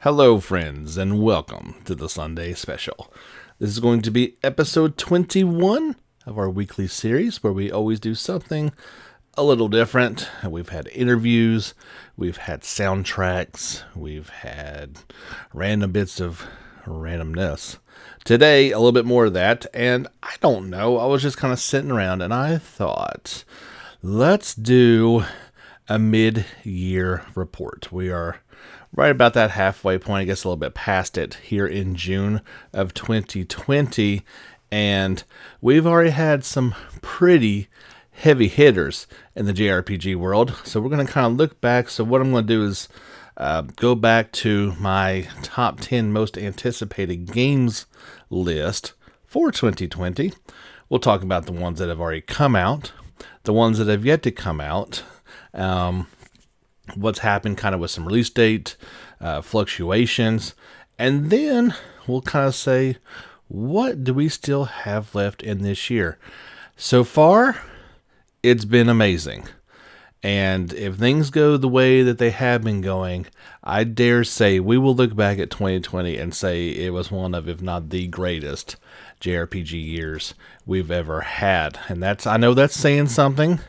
Hello, friends, and welcome to the Sunday Special. This is going to be episode 21 of our weekly series where we always do something a little different. We've had interviews, we've had soundtracks, we've had random bits of randomness. Today, a little bit more of that, and I don't know, I was just kind of sitting around and I thought, let's do a mid-year report. We are right about that halfway point, I guess a little bit past it here in June of 2020, and we've already had some pretty heavy hitters in the JRPG world, so we're going to kind of look back. So what I'm going to do is go back to my top 10 most anticipated games list for 2020. We'll talk about the ones that have already come out, the ones that have yet to come out, what's happened kind of with some release date fluctuations, and then we'll kind of say, what do we still have left in this year? So far, it's been amazing. And if things go the way that they have been going, I dare say we will look back at 2020 and say it was one of, if not the greatest JRPG years we've ever had. And I know that's saying something.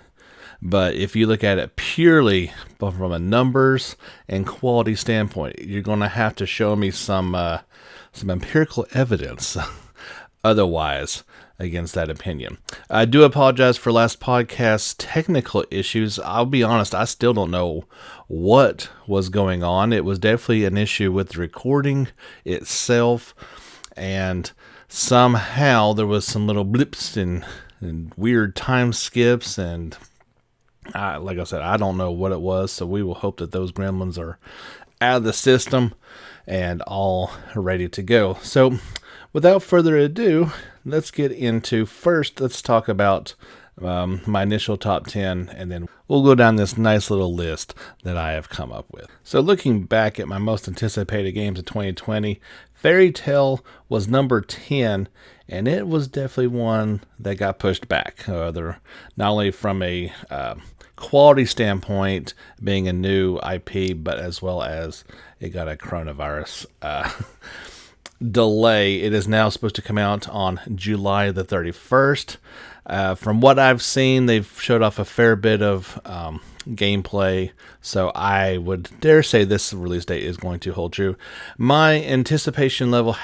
But if you look at it purely from a numbers and quality standpoint, you're going to have to show me some empirical evidence otherwise against that opinion. I do apologize for last podcast's technical issues. I'll be honest, I still don't know what was going on. It was definitely an issue with the recording itself, and somehow there was some little blips and weird time skips, and like I said, I don't know what it was, so we will hope that those gremlins are out of the system and all ready to go. So, without further ado, let's get into, first, let's talk about my initial top 10, and then we'll go down this nice little list that I have come up with. So, looking back at my most anticipated games of 2020, Fairy Tail was number 10, and it was definitely one that got pushed back. Not only from a quality standpoint, being a new IP, but as well as it got a coronavirus delay. It is now supposed to come out on July the 31st. From what I've seen, they've showed off a fair bit of gameplay, so I would dare say this release date is going to hold true. My anticipation level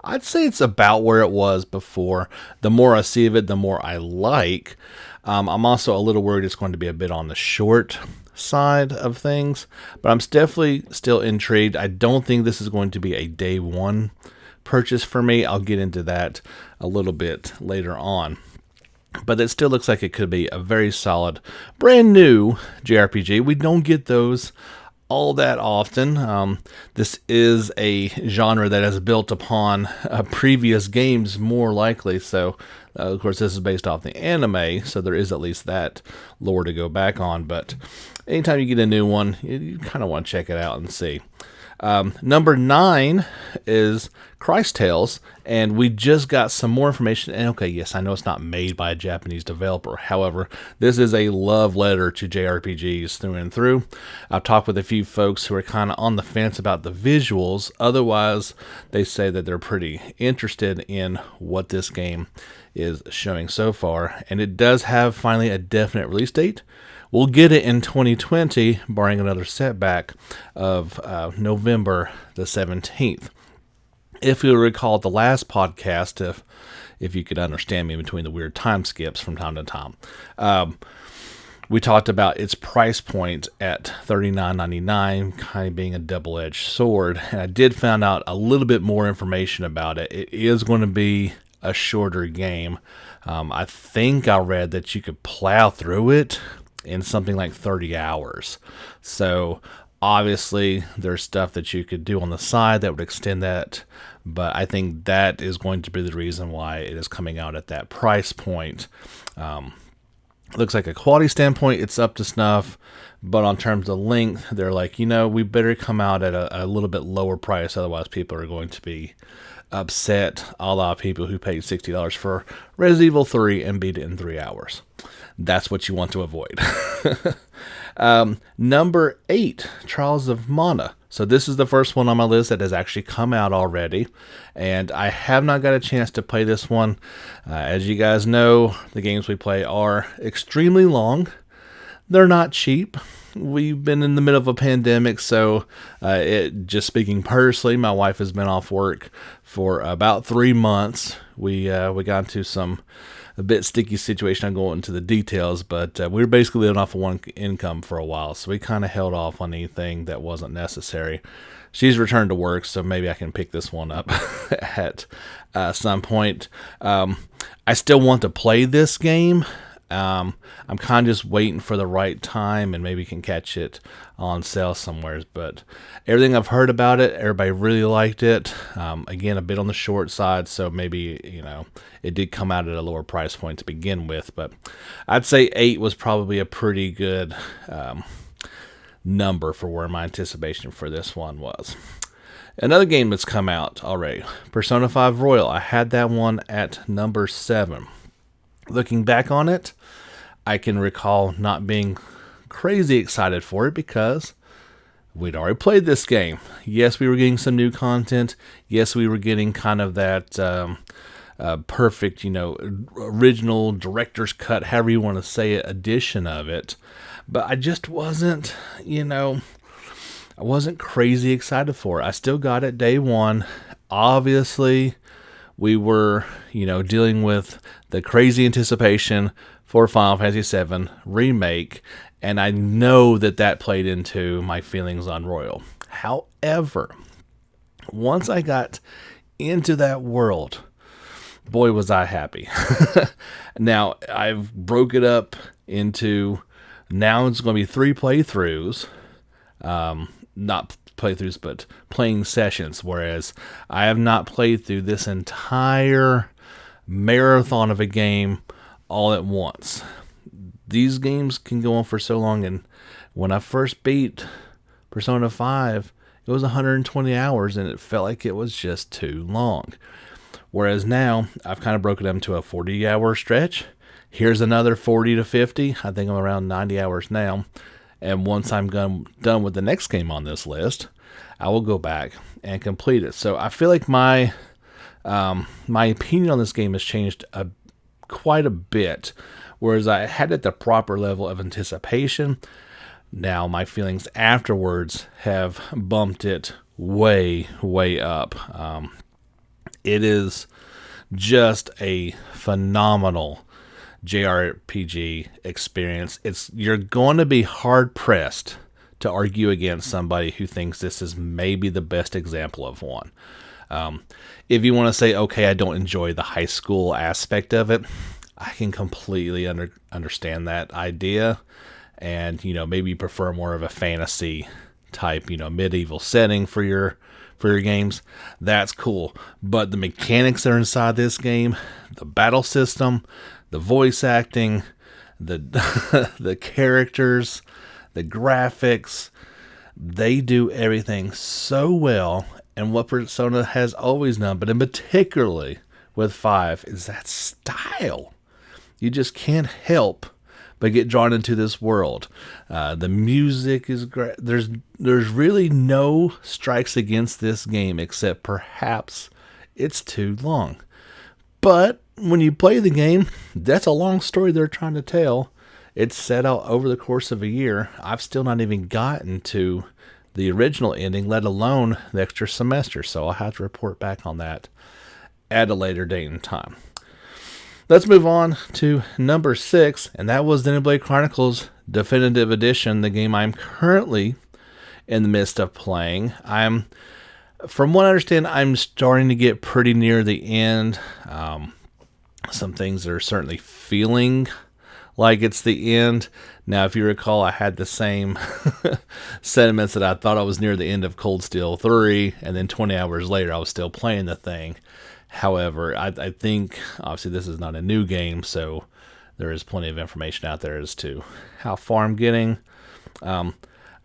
I'd say it's about where it was before. The more I see of it, the more I like. I'm also a little worried it's going to be a bit on the short side of things, but I'm definitely still intrigued. I don't think this is going to be a day one purchase for me. I'll get into that a little bit later on. But it still looks like it could be a very solid, brand new JRPG. We don't get those all that often. This is a genre that has built upon previous games more likely. So, of course, this is based off the anime, so there is at least that lore to go back on. But anytime you get a new one, you kind of want to check it out and see. Number 9 is Christ Tales, and we just got some more information. And okay, yes, I know it's not made by a Japanese developer. However, this is a love letter to JRPGs through and through. I've talked with a few folks who are kind of on the fence about the visuals. Otherwise, they say that they're pretty interested in what this game is showing so far. And it does have finally a definite release date. We'll get it in 2020, barring another setback of November the 17th. If you'll recall the last podcast, if you could understand me between the weird time skips from time to time, we talked about its price point at $39.99, kind of being a double-edged sword. And I did find out a little bit more information about it. It is going to be a shorter game. I think I read that you could plow through it in something like 30 hours. So obviously there's stuff that you could do on the side that would extend that, but I think that is going to be the reason why it is coming out at that price point. Looks like a quality standpoint, it's up to snuff, but on terms of length, they're like, we better come out at a little bit lower price, otherwise people are going to be upset, a la people who paid $60 for Resident Evil 3 and beat it in 3 hours. That's what you want to avoid. Number 8, Trials of Mana. So this is the first one on my list that has actually come out already, and I have not got a chance to play this one. As you guys know, the games we play are extremely long. They're not cheap. We've been in the middle of a pandemic, so just speaking personally, my wife has been off work for about 3 months. We got into a bit sticky situation. I'm going into the details, but we were basically living off of one income for a while, so we kind of held off on anything that wasn't necessary. She's returned to work, so maybe I can pick this one up at some point. I still want to play this game. I'm kind of just waiting for the right time and maybe can catch it on sale somewhere. But everything I've heard about it, everybody really liked it. Again, a bit on the short side, so maybe, it did come out at a lower price point to begin with. But I'd say 8 was probably a pretty good number for where my anticipation for this one was. Another game that's come out already, Persona 5 Royal. I had that one at number 7. Looking back on it, I can recall not being crazy excited for it because we'd already played this game. Yes, we were getting some new content. Yes, we were getting kind of that perfect, original director's cut, however you want to say it, edition of it. But I just wasn't, I wasn't crazy excited for it. I still got it day one. Obviously, we were, dealing with the crazy anticipation for Final Fantasy VII Remake, and I know that played into my feelings on Royal. However, once I got into that world, boy, was I happy. Now, I've broke it up into, now it's going to be 3 playthroughs, not playthroughs, but playing sessions, whereas I have not played through this entire marathon of a game all at once. These games can go on for so long, and when I first beat Persona 5, it was 120 hours, and it felt like it was just too long. Whereas now, I've kind of broken them to a 40-hour stretch. Here's another 40 to 50. I think I'm around 90 hours now. And once I'm done with the next game on this list, I will go back and complete it. So I feel like my opinion on this game has changed quite a bit. Whereas I had at the proper level of anticipation, now my feelings afterwards have bumped it way, way up. It is just a phenomenal JRPG experience. You're going to be hard pressed to argue against somebody who thinks this is maybe the best example of one. If you want to say, okay, I don't enjoy the high school aspect of it, I can completely understand that idea. And, maybe you prefer more of a fantasy type, medieval setting for your games. That's cool. But the mechanics that are inside this game, the battle system, the voice acting, the the characters, the graphics, they do everything so well. And what Persona has always done, but in particularly with 5, is that style. You just can't help but get drawn into this world. The music is great. There's really no strikes against this game except perhaps it's too long. But when you play the game, that's a long story they're trying to tell. It's set out over the course of a year. I've still not even gotten to the original ending, let alone the extra semester. So I'll have to report back on that at a later date and time. Let's move on to number 6, and that was Xenoblade Chronicles Definitive Edition, the game I'm currently in the midst of playing. From what I understand, I'm starting to get pretty near the end. Some things are certainly feeling like it's the end. Now, if you recall, I had the same sentiments that I thought I was near the end of Cold Steel 3, and then 20 hours later, I was still playing the thing. However, I think, obviously, this is not a new game, so there is plenty of information out there as to how far I'm getting. I'm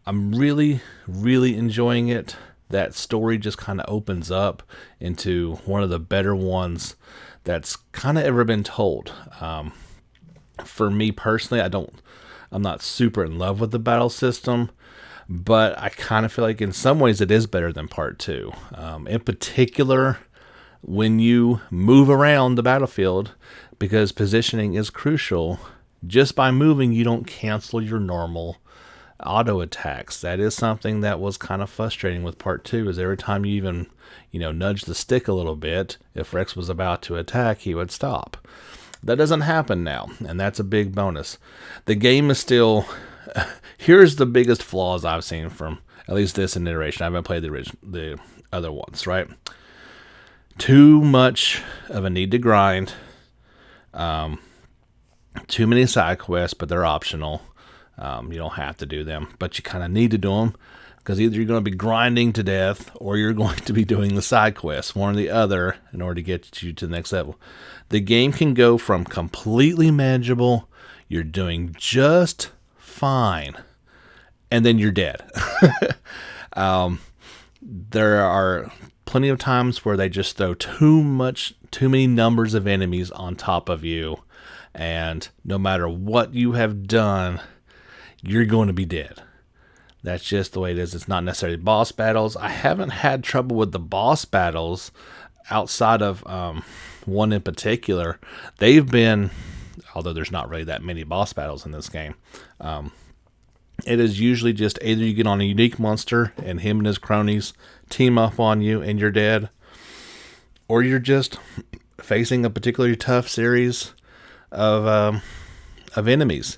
really, really enjoying it. That story just kind of opens up into one of the better ones that's kind of ever been told. For me personally, I I'm not super in love with the battle system, but I kind of feel like in some ways it is better than part 2. In particular, when you move around the battlefield, because positioning is crucial. Just by moving, you don't cancel your normal auto attacks. That is something that was kind of frustrating with part 2, is every time you even, nudge the stick a little bit, if Rex was about to attack, he would stop. That doesn't happen now, and that's a big bonus. The game is still... Here's the biggest flaws I've seen from at least this iteration. I haven't played the other ones, right? Too much of a need to grind. Too many side quests, but they're optional. You don't have to do them, but you kind of need to do them, because either you're going to be grinding to death or you're going to be doing the side quests, one or the other, in order to get you to the next level. The game can go from completely manageable, you're doing just fine, and then you're dead. There are plenty of times where they just throw too many numbers of enemies on top of you, and no matter what you have done, you're going to be dead. That's just the way it is. It's not necessarily boss battles. I haven't had trouble with the boss battles outside of one in particular. They've been, although there's not really that many boss battles in this game, it is usually just either you get on a unique monster and him and his cronies team up on you and you're dead, or you're just facing a particularly tough series of enemies.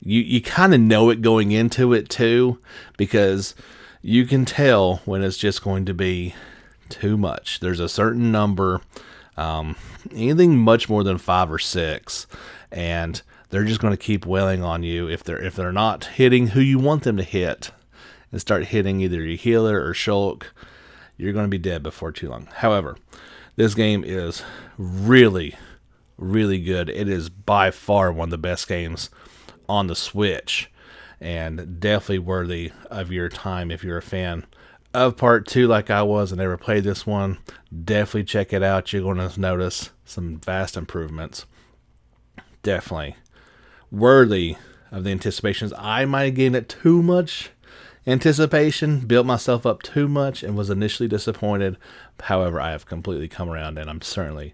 You kind of know it going into it too, because you can tell when it's just going to be too much. There's a certain number, anything much more than 5 or 6, and they're just going to keep wailing on you. If they're not hitting who you want them to hit, and start hitting either your healer or Shulk, you're going to be dead before too long. However, this game is really, really good. It is by far one of the best games on the Switch, and definitely worthy of your time if you're a fan of part 2 like I was and never played this one. Definitely check it out. You're going to notice some vast improvements. Definitely worthy of the anticipations. I might have given it too much anticipation, built myself up too much, and was initially disappointed. However, I have completely come around, and I'm certainly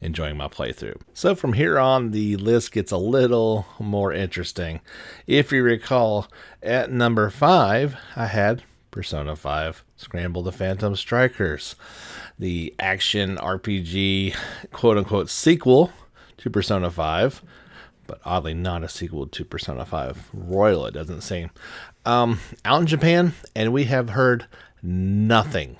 enjoying my playthrough. So from here on, the list gets a little more interesting. If you recall, at number 5, I had Persona 5 Scramble the Phantom Strikers, the action RPG quote-unquote sequel to Persona 5, but oddly not a sequel to Persona 5 Royal, it doesn't seem. Out in Japan, and we have heard nothing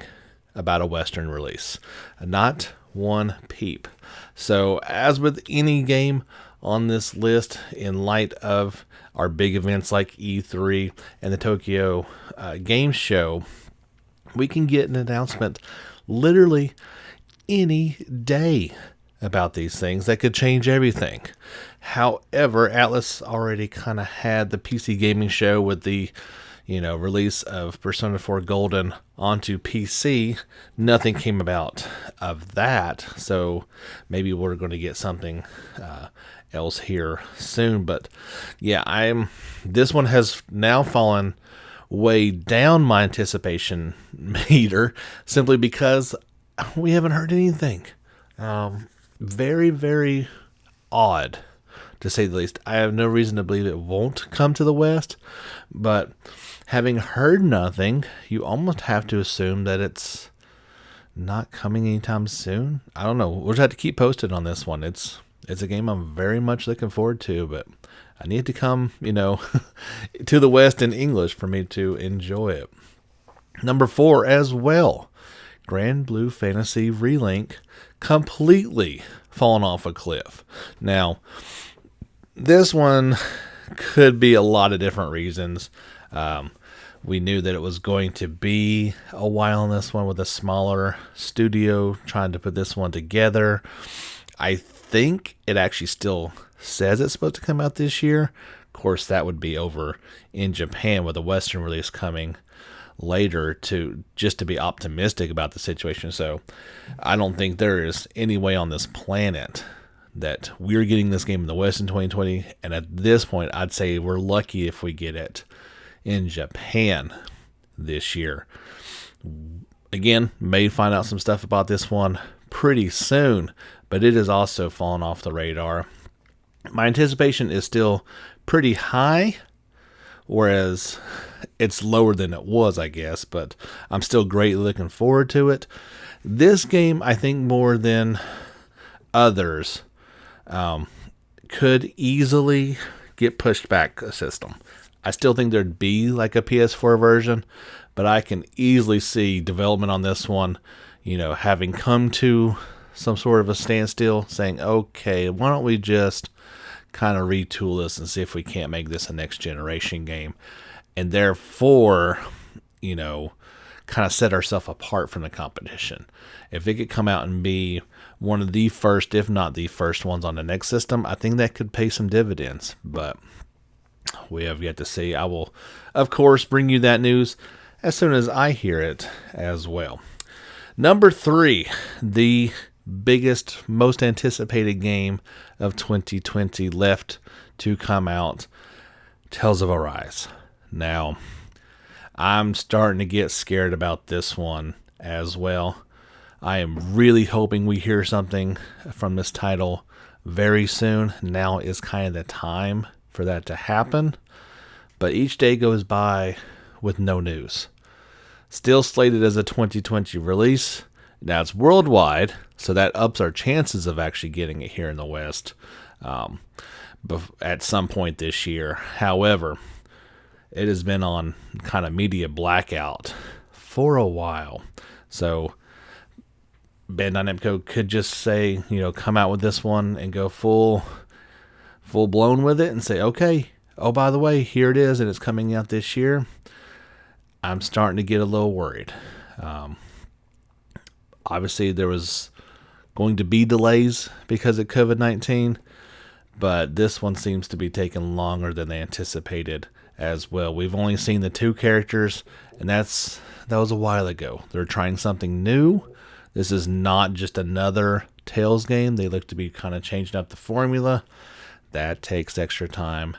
about a Western release. Not one peep. So, as with any game on this list, in light of our big events like E3 and the Tokyo Game Show, we can get an announcement literally any day about these things that could change everything. However, Atlas already kind of had the PC gaming show with the release of Persona 4 Golden onto PC. Nothing came about of that, so maybe we're going to get something else here soon. But yeah, this one has now fallen way down my anticipation meter simply because we haven't heard anything. Very, very odd, to say the least. I have no reason to believe it won't come to the West, but having heard nothing, you almost have to assume that it's not coming anytime soon. I don't know. We'll just have to keep posted on this one. It's a game I'm very much looking forward to, but I need to come, to the West in English for me to enjoy it. Number 4 as well. Grand Blue Fantasy Relink, completely fallen off a cliff. Now, this one could be a lot of different reasons. We knew that it was going to be a while on this one with a smaller studio trying to put this one together. I think it actually still says it's supposed to come out this year. Of course, that would be over in Japan with a Western release coming later to be optimistic about the situation. So I don't think there is any way on this planet that we're getting this game in the West in 2020, and at this point, I'd say we're lucky if we get it in Japan this year. Again, may find out some stuff about this one pretty soon, but it has also fallen off the radar. My anticipation is still pretty high, whereas it's lower than it was, I guess, but I'm still greatly looking forward to it. This game, I think more than others, could easily get pushed back a system. I still think there'd be like a PS4 version, but I can easily see development on this one, having come to some sort of a standstill, saying, okay, why don't we just kind of retool this and see if we can't make this a next generation game, and therefore, kind of set ourselves apart from the competition. If it could come out and be one of the first, if not the first ones on the next system, I think that could pay some dividends, but we have yet to see. I will, of course, bring you that news as soon as I hear it as well. Number 3, the biggest, most anticipated game of 2020 left to come out, Tales of Arise. Now, I'm starting to get scared about this one as well. I am really hoping we hear something from this title very soon. Now is kind of the time for that to happen, but each day goes by with no news. Still slated as a 2020 release. Now it's worldwide, so that ups our chances of actually getting it here in the West at some point this year. However, it has been on kind of media blackout for a while, so Bandai Namco could just say, come out with this one and go full blown with it and say, okay, oh, by the way, here it is, and it's coming out this year. I'm starting to get a little worried. Obviously, there was going to be delays because of COVID-19, but this one seems to be taking longer than they anticipated as well. We've only seen the 2 characters, and that was a while ago. They're trying something new. This is not just another Tales game. They look to be kind of changing up the formula. That takes extra time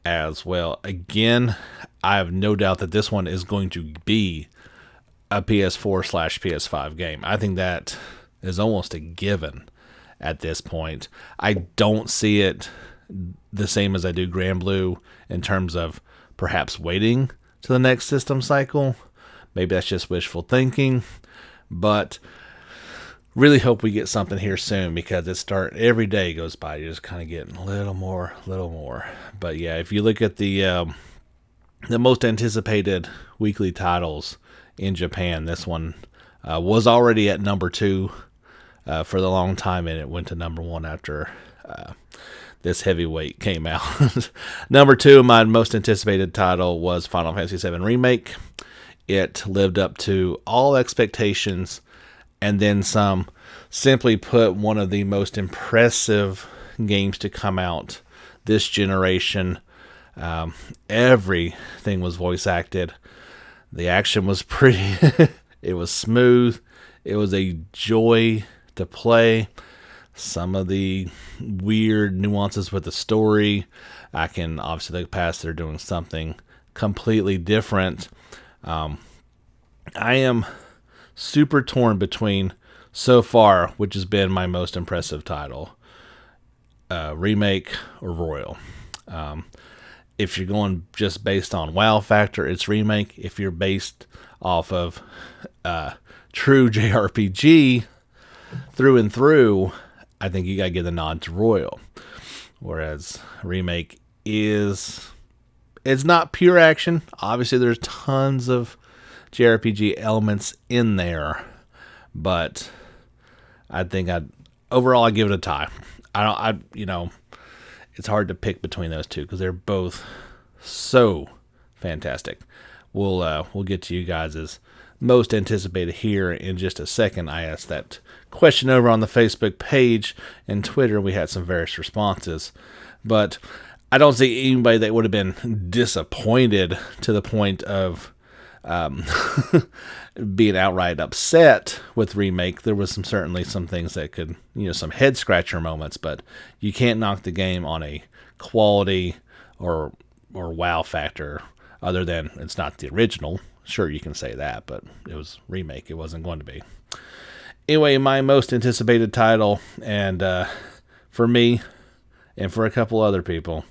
as well. Again, I have no doubt that this one is going to be a PS4/PS5 game. I think that is almost a given at this point. I don't see it the same as I do Grand Blue in terms of perhaps waiting to the next system cycle. Maybe that's just wishful thinking, but really hope we get something here soon, because every day goes by, you're just kind of getting a little more. But yeah, if you look at the most anticipated weekly titles in Japan, this one was already at number 2 for the long time, and it went to number 1 after this heavyweight came out. Number 2, my most anticipated title was Final Fantasy VII Remake. It lived up to all expectations and then some. Simply put, one of the most impressive games to come out this generation. Everything was voice acted. The action was pretty. It was smooth. It was a joy to play. Some of the weird nuances with the story, I can obviously look past. They're doing something completely different. I am super torn between, so far, which has been my most impressive title, Remake or Royal. If you're going just based on WoW factor, it's Remake. If you're based off of true JRPG through and through, I think you gotta give the nod to Royal. Whereas Remake it's not pure action. Obviously, there's tons of JRPG elements in there, but I think overall I give it a tie. It's hard to pick between those two because they're both so fantastic. We'll get to you guys' most anticipated here in just a second. I asked that question over on the Facebook page and Twitter. We had some various responses, but I don't see anybody that would have been disappointed to the point of being outright upset with Remake. There was certainly some things that could, some head scratcher moments, but you can't knock the game on a quality or wow factor other than it's not the original. Sure, you can say that, but it was Remake. It wasn't going to be. Anyway, my most anticipated title, and for me and for a couple other people,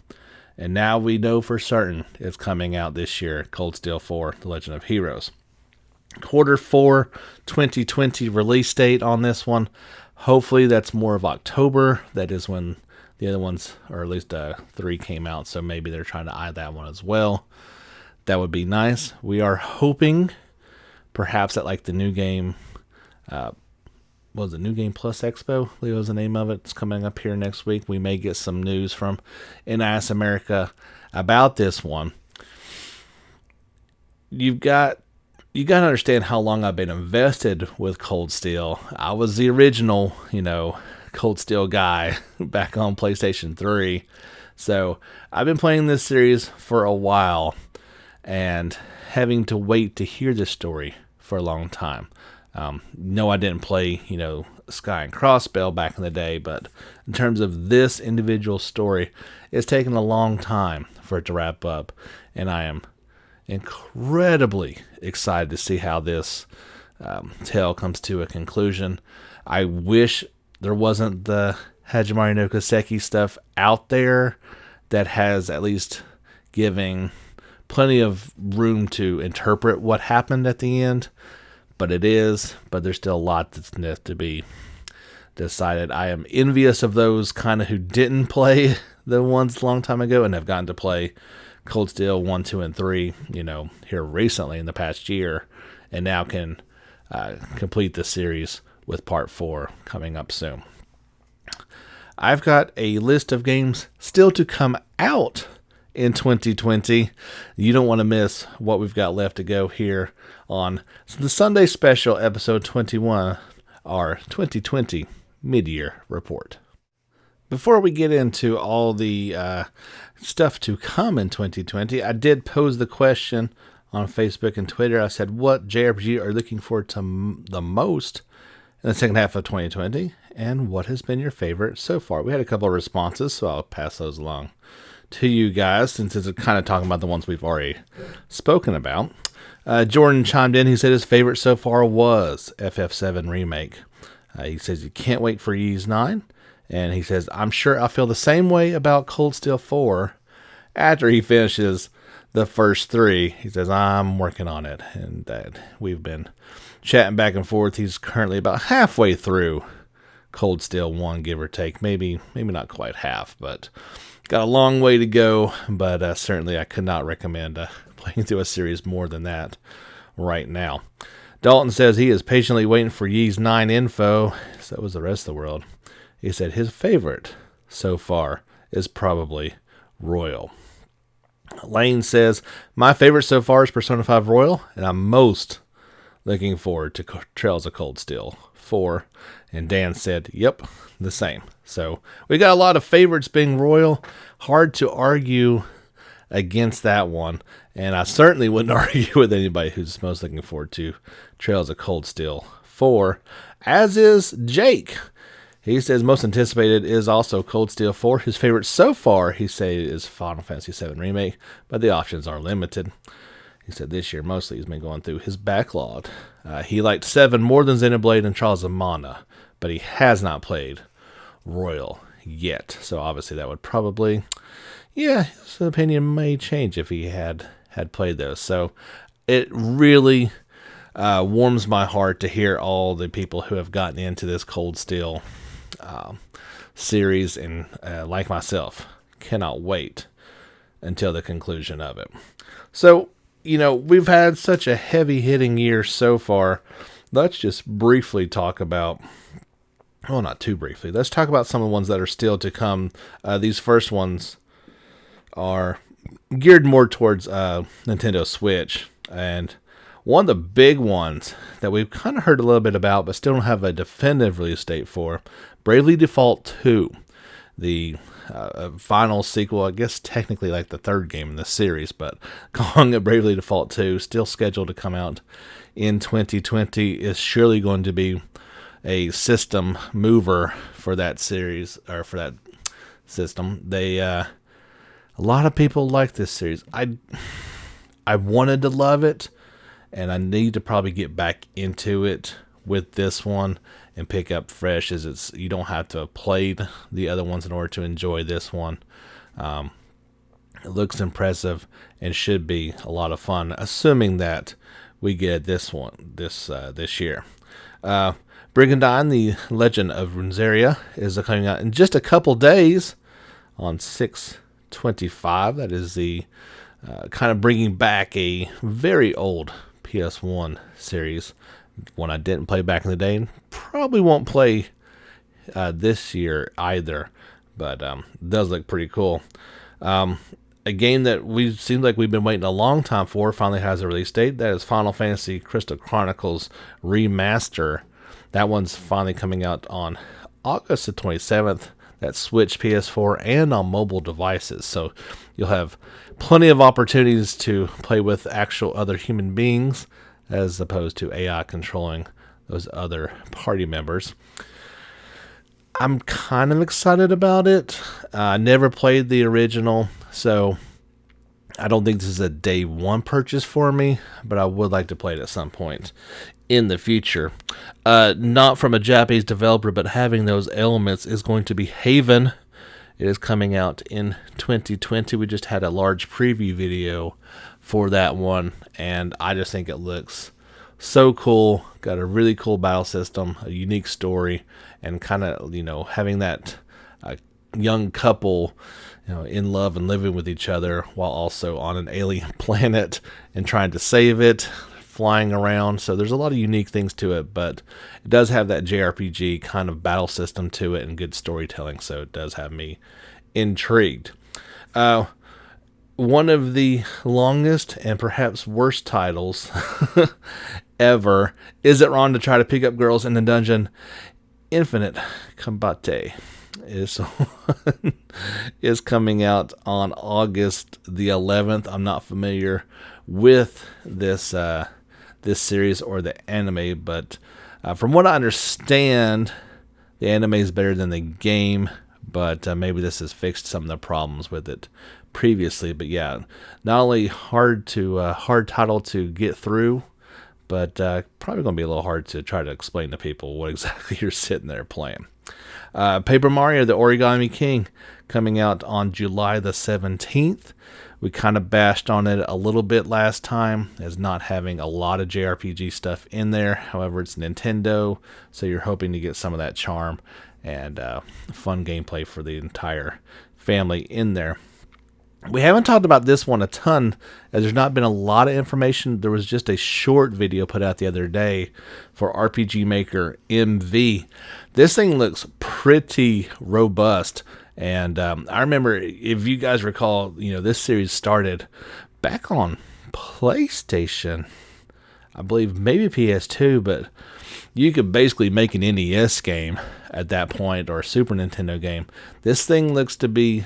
and now we know for certain it's coming out this year, Cold Steel 4, The Legend of Heroes. Q4 2020 release date on this one. Hopefully that's more of October. That is when the other ones, or at least 3 came out, so maybe they're trying to eye that one as well. That would be nice. We are hoping perhaps at like the New Game, what was it, New Game Plus Expo? I believe was the name of it. It's coming up here next week. We may get some news from NIS America about this one. You got to understand how long I've been invested with Cold Steel. I was the original, Cold Steel guy back on PlayStation 3. So I've been playing this series for a while and having to wait to hear this story for a long time. No, I didn't play, Sky and Crossbell back in the day, but in terms of this individual story, it's taken a long time for it to wrap up, and I am incredibly excited to see how this tale comes to a conclusion. I wish there wasn't the Hajimari no Kiseki stuff out there that has at least giving plenty of room to interpret what happened at the end. But there's still a lot that's left to be decided. I am envious of those kind of who didn't play the ones a long time ago and have gotten to play Cold Steel 1, 2, and 3, here recently in the past year, and now can complete the series with Part 4 coming up soon. I've got a list of games still to come out in 2020. You don't want to miss what we've got left to go here on the Sunday special episode 21, our 2020 mid-year report. Before we get into all the stuff to come in 2020, I did pose the question on Facebook and Twitter. I said, what JRPG are you looking forward to the most in the second half of 2020? And what has been your favorite so far? We had a couple of responses, so I'll pass those along to you guys, since it's kind of talking about the ones we've already spoken about. Jordan chimed in. He said his favorite so far was FF7 Remake. He says he can't wait for Ys 9. And he says, I'm sure I'll feel the same way about Cold Steel 4 after he finishes the first 3. He says, I'm working on it. And we've been chatting back and forth. He's currently about halfway through Cold Steel 1, give or take. Maybe not quite half, but got a long way to go. But certainly I could not recommend playing through a series more than that right now. Dalton says he is patiently waiting for Ys 9 info. So was the rest of the world. He said his favorite so far is probably Royal. Lane says, my favorite so far is Persona 5 Royal, and I'm most looking forward to Trails of Cold Steel 4. And Dan said, yep, the same. So we got a lot of favorites being Royal. Hard to argue against that one. And I certainly wouldn't argue with anybody who's most looking forward to Trails of Cold Steel 4, as is Jake. He says most anticipated is also Cold Steel 4. His favorite so far, he says, is Final Fantasy VII Remake, but the options are limited. He said this year mostly he's been going through his backlog. He liked 7 more than Xenoblade and Trials of Mana, but he has not played Royal yet. So obviously that would probably, his opinion may change if he had played those. So it really warms my heart to hear all the people who have gotten into this Cold Steel series and like myself cannot wait until the conclusion of it. So we've had such a heavy hitting year so far. Let's just briefly talk about, well, not too briefly, let's talk about some of the ones that are still to come. These first ones are geared more towards Nintendo Switch, and one of the big ones that we've kind of heard a little bit about but still don't have a definitive release date for, Bravely Default 2. the final sequel, I guess technically like the third game in the series, but calling it Bravely Default 2, still scheduled to come out in 2020, is surely going to be a system mover for that series, or for that system. A lot of people like this series. I wanted to love it, and I need to probably get back into it with this one and pick up fresh, as you don't have to have played the other ones in order to enjoy this one. It looks impressive and should be a lot of fun, assuming that we get this year. Brigandine: The Legend of Runesaria is coming out in just a couple days on 6/25. That is the kind of bringing back a very old PS1 series, one I didn't play back in the day, and probably won't play this year either, but it does look pretty cool. A game that seemed like we've been waiting a long time for finally has a release date. That is Final Fantasy Crystal Chronicles Remaster. That one's finally coming out on August the 27th. That's Switch, PS4, and on mobile devices. So you'll have plenty of opportunities to play with actual other human beings, as opposed to AI controlling those other party members. I'm kind of excited about it. I never played the original, so I don't think this is a day one purchase for me, but I would like to play it at some point in the future. Not from a Japanese developer, but having those elements, is going to be Haven. It is coming out in 2020. We just had a large preview video for that one, and I just think it looks so cool. Got a really cool battle system, a unique story, and kind of, having that young couple, in love and living with each other while also on an alien planet and trying to save it, flying around. So there's a lot of unique things to it, but it does have that JRPG kind of battle system to it and good storytelling. So it does have me intrigued. One of the longest and perhaps worst titles ever, Is It Wrong to Try to Pick Up Girls in the Dungeon? Infinite Combate is coming out on August the 11th. I'm not familiar with this series or the anime, but from what I understand, the anime is better than the game, but maybe this has fixed some of the problems with it previously. But yeah, not only hard title to get through, but probably going to be a little hard to try to explain to people what exactly you're sitting there playing. Paper Mario: The Origami King, coming out on July the 17th. We kind of bashed on it a little bit last time as not having a lot of JRPG stuff in there. However, it's Nintendo, so you're hoping to get some of that charm and fun gameplay for the entire family in there. We haven't talked about this one a ton, as there's not been a lot of information. There was just a short video put out the other day for RPG Maker MV. This thing looks pretty robust, and I remember, if you guys recall, this series started back on PlayStation, I believe, maybe PS2, but you could basically make an NES game at that point, or a Super Nintendo game. This thing looks to be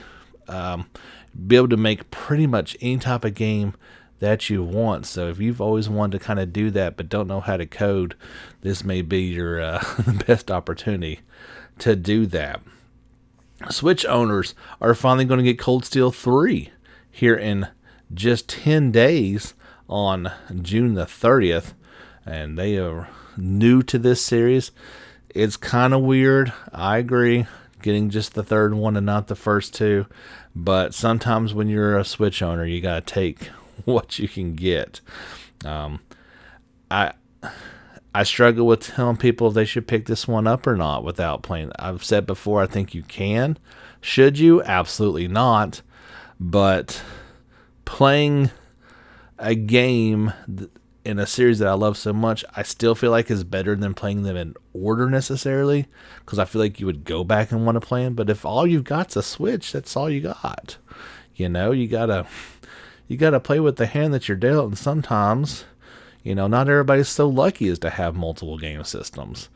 able to make pretty much any type of game that you want. So if you've always wanted to kind of do that but don't know how to code, this may be your best opportunity to do that. Switch owners are finally going to get Cold Steel 3 here in just 10 days on June the 30th, and they are new to this series. It's kind of weird, I agree, getting just the third one and not the first two, but sometimes when you're a Switch owner, you got to take what you can get. I struggle with telling people if they should pick this one up or not without playing. I've said before, I think you can. Should you? Absolutely not. But playing a game in a series that I love so much, I still feel like is better than playing them in order necessarily, because I feel like you would go back and want to play them. But if all you've got's a Switch, that's all you got. You gotta play with the hand that you're dealt, and sometimes, not everybody's so lucky as to have multiple game systems.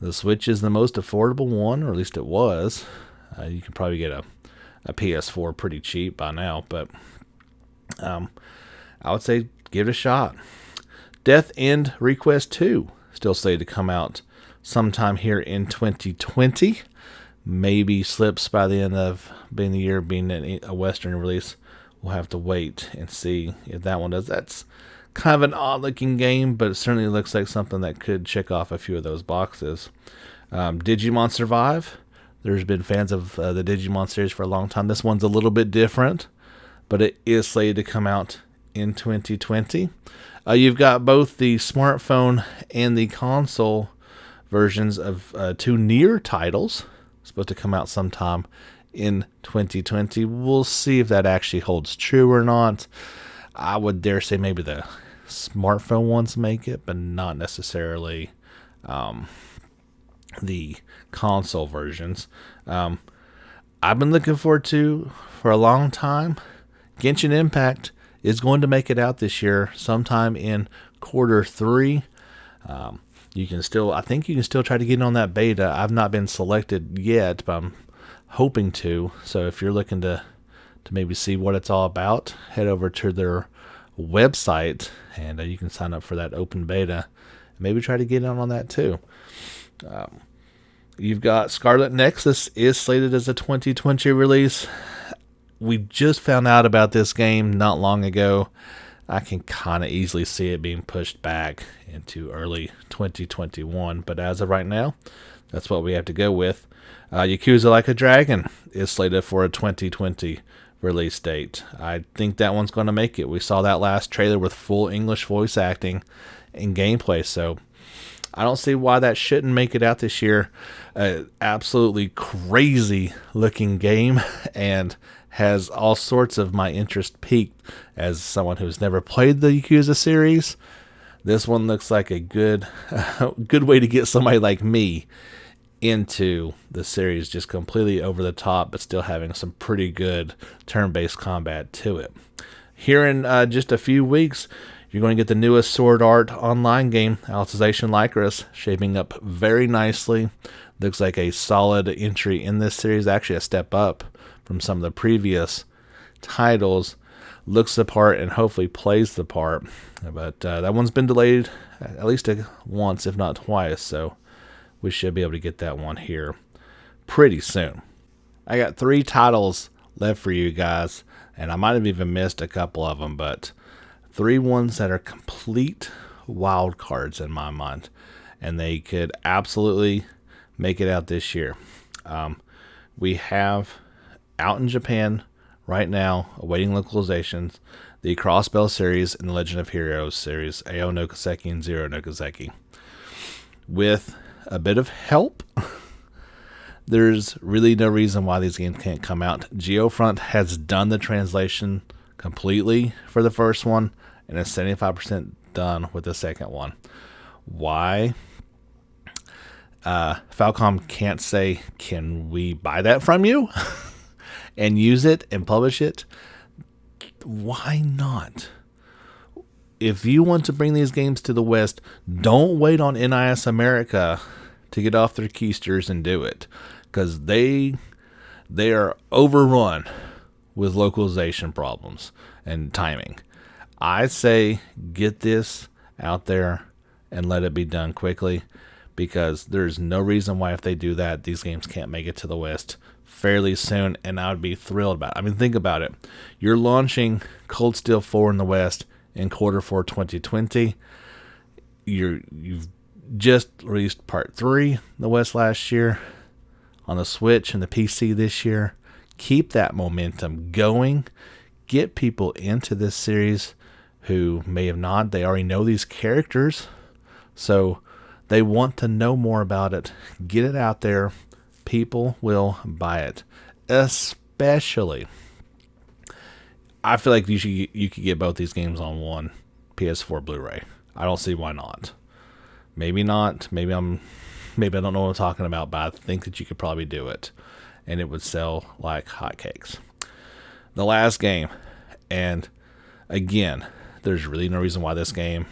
The Switch is the most affordable one, or at least it was. You can probably get a PS4 pretty cheap by now, but I would say give it a shot. Death End Request 2 still slated to come out sometime here in 2020. Maybe slips by the end of being the year, being a Western release. We'll have to wait and see if that one does. That's kind of an odd looking game, but it certainly looks like something that could check off a few of those boxes. Digimon Survive. There's been fans of the Digimon series for a long time. This one's a little bit different, but it is slated to come out in 2020. You've got both the smartphone and the console versions of 2 Nier titles supposed to come out sometime in 2020. We'll see if that actually holds true or not. I would dare say maybe the smartphone ones make it, but not necessarily the console versions. I've been looking forward to for a long time. Genshin Impact is going to make it out this year, sometime in Q3. I think you can still try to get on that beta. I've not been selected yet, but I'm hoping to. So if you're looking to maybe see what it's all about, head over to their website and you can sign up for that open beta. Maybe try to get on that too. You've got Scarlet Nexus is slated as a 2020 release. We just found out about this game not long ago. I can kind of easily see it being pushed back into early 2021, but as of right now, that's what we have to go with. Yakuza Like a Dragon is slated for a 2020 release date. I think that one's going to make it. We saw that last trailer with full English voice acting and gameplay, so I don't see why that shouldn't make it out this year. Absolutely crazy looking game and has all sorts of my interest piqued as someone who's never played the Yakuza series. This one looks like a good way to get somebody like me into the series, just completely over the top, but still having some pretty good turn-based combat to it. Here in just a few weeks, you're going to get the newest Sword Art Online game, Alicization Lycris, shaping up very nicely. Looks like a solid entry in this series, actually a step up from some of the previous titles. Looks the part and hopefully plays the part. But that one's been delayed at least once, if not twice, so we should be able to get that one here pretty soon. I got 3 titles left for you guys, and I might have even missed a couple of them, but 3 ones that are complete wild cards in my mind, and they could absolutely make it out this year. We have out in Japan right now, awaiting localizations, the Crossbell series and the Legend of Heroes series, Ao no Kaseki and Zero no Kaseki. With a bit of help, there's really no reason why these games can't come out. Geofront has done the translation completely for the first one, and is 75% done with the second one. Why Falcom can't say, can we buy that from you and use it and publish it? Why not? If you want to bring these games to the West, don't wait on NIS America to get off their keisters and do it, because they are overrun with localization problems and timing. I say get this out there and let it be done quickly, because there's no reason why if they do that, these games can't make it to the West fairly soon, and I would be thrilled about it. I mean, think about it. You're launching Cold Steel 4 in the West in Q4 2020. You've just released Part 3 in the West last year on the Switch and the PC this year. Keep that momentum going. Get people into this series who may have not. They already know these characters, so they want to know more about it. Get it out there. People will buy it. Especially, I feel like you could get both these games on one PS4 Blu-ray. I don't see why not. Maybe not. Maybe I don't know what I'm talking about, but I think that you could probably do it, and it would sell like hotcakes. The last game, and again, there's really no reason why this game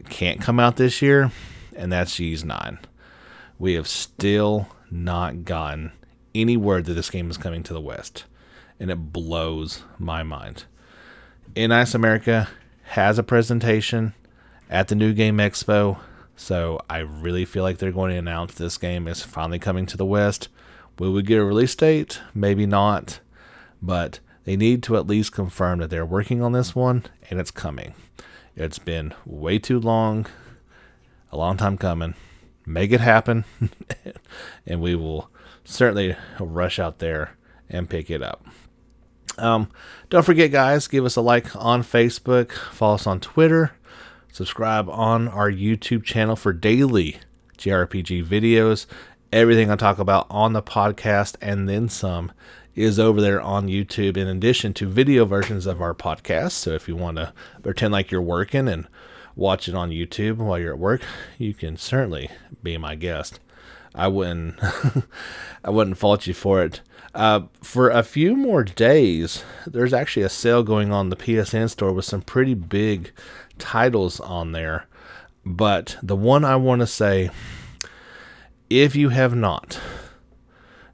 can't come out this year, and that's Ys 9. We have still not gotten any word that this game is coming to the West, and it blows my mind. NIS America has a presentation at the New Game Expo, so I really feel like they're going to announce this game is finally coming to the West. Will we get a release date? Maybe not, but they need to at least confirm that they're working on this one, and it's coming. It's been way too long, a long time coming. Make it happen, and we will certainly rush out there and pick it up. Don't forget, guys, give us a like on Facebook, follow us on Twitter, subscribe on our YouTube channel for daily JRPG videos. Everything I talk about on the podcast and then some is over there on YouTube, in addition to video versions of our podcast. So if you want to pretend like you're working and watch it on YouTube while you're at work, you can certainly be my guest. I wouldn't fault you for it. For a few more days, there's actually a sale going on in the PSN store with some pretty big titles on there. But the one I want to say, if you have not,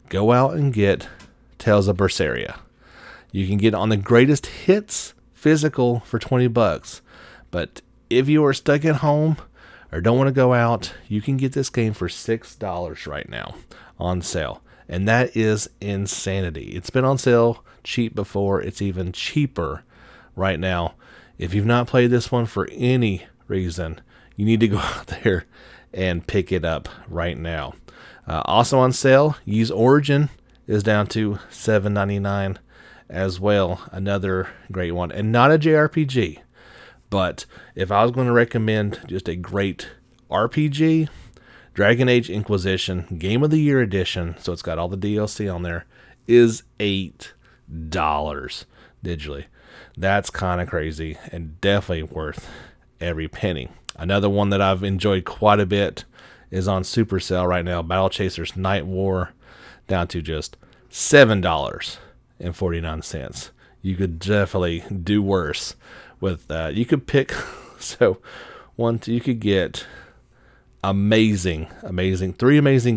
go out and get Tales of Berseria. You can get it on the Greatest Hits physical for $20. But if you are stuck at home or don't want to go out, you can get this game for $6 right now on sale. And that is insanity. It's been on sale cheap before. It's even cheaper right now. If you've not played this one for any reason, you need to go out there and pick it up right now. Also on sale, Ys Origin is down to $7.99 as well. Another great one. And not a JRPG. But if I was going to recommend just a great RPG, Dragon Age Inquisition Game of the Year Edition, so it's got all the DLC on there, is $8 digitally. That's kind of crazy and definitely worth every penny. Another one that I've enjoyed quite a bit is on super sale right now, Battle Chasers Night War, down to just $7.49. You could definitely do worse with that. You could pick, you could get three amazing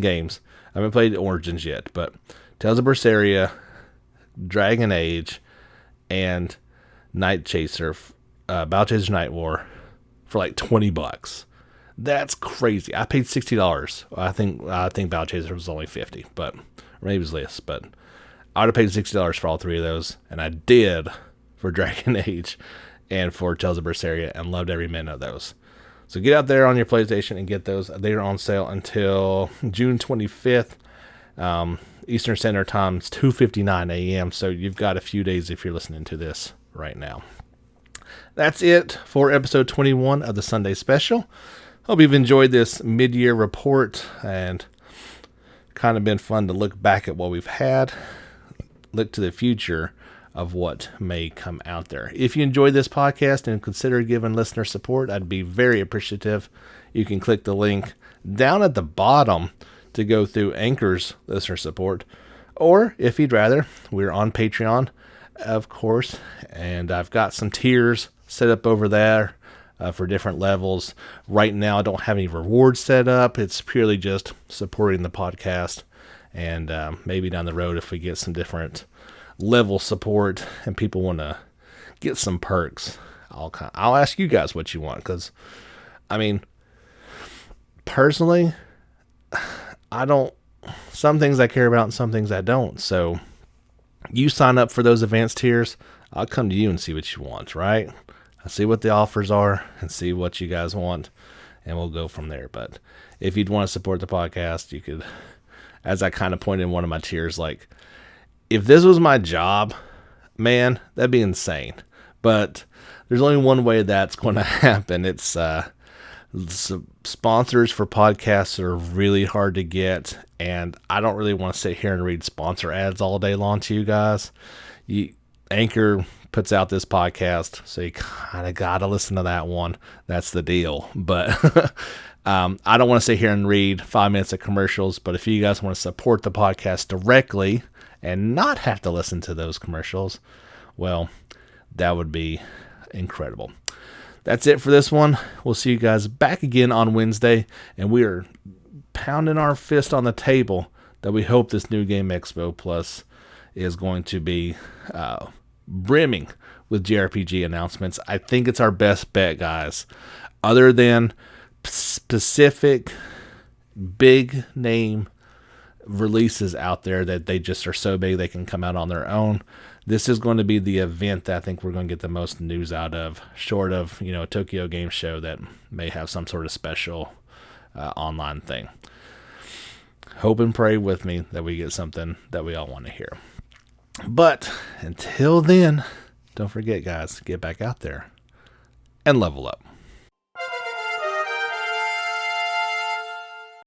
games. I haven't played Origins yet, but Tales of Berseria, Dragon Age, and Night Chaser, Battle Chasers Night War for like $20. That's crazy. I paid $60. I think Battle Chaser was only $50, but maybe it was less. But I would have paid $60 for all three of those, and I did for Dragon Age and for Tales of Berseria, and loved every minute of those. So get out there on your PlayStation and get those. They are on sale until June 25th, Eastern Standard Time. It's 2:59 a.m., so you've got a few days if you're listening to this right now. That's it for episode 21 of the Sunday Special. Hope you've enjoyed this mid-year report, and kind of been fun to look back at what we've had, look to the future of what may come out there. If you enjoyed this podcast and consider giving listener support, I'd be very appreciative. You can click the link down at the bottom to go through Anchor's listener support, or if you'd rather, we're on Patreon, of course, and I've got some tiers set up over there for different levels. Right now, I don't have any rewards set up. It's purely just supporting the podcast, and maybe down the road, if we get some different level support and people want to get some perks, I'll ask you guys what you want, because I mean, personally, some things I care about and some things I don't. So you sign up for those advanced tiers, I'll come to you and see what you want, right? I'll see what the offers are and see what you guys want, and we'll go from there. But if you'd want to support the podcast, you could, as I kind of pointed in one of my tiers, like, if this was my job, man, that'd be insane. But there's only one way that's going to happen. It's sponsors for podcasts are really hard to get, and I don't really want to sit here and read sponsor ads all day long to you guys. Anchor puts out this podcast, so you kind of got to listen to that one. That's the deal. But I don't want to sit here and read 5 minutes of commercials, but if you guys want to support the podcast directly and not have to listen to those commercials, well, that would be incredible. That's it for this one. We'll see you guys back again on Wednesday, and we are pounding our fist on the table that we hope this new Game Expo Plus is going to be brimming with JRPG announcements. I think it's our best bet, guys. Other than specific big name releases out there that they just are so big they can come out on their own, this is going to be the event that I think we're going to get the most news out of, short of, a Tokyo Game Show that may have some sort of special online thing. Hope and pray with me that we get something that we all want to hear. But until then, don't forget, guys, get back out there and level up.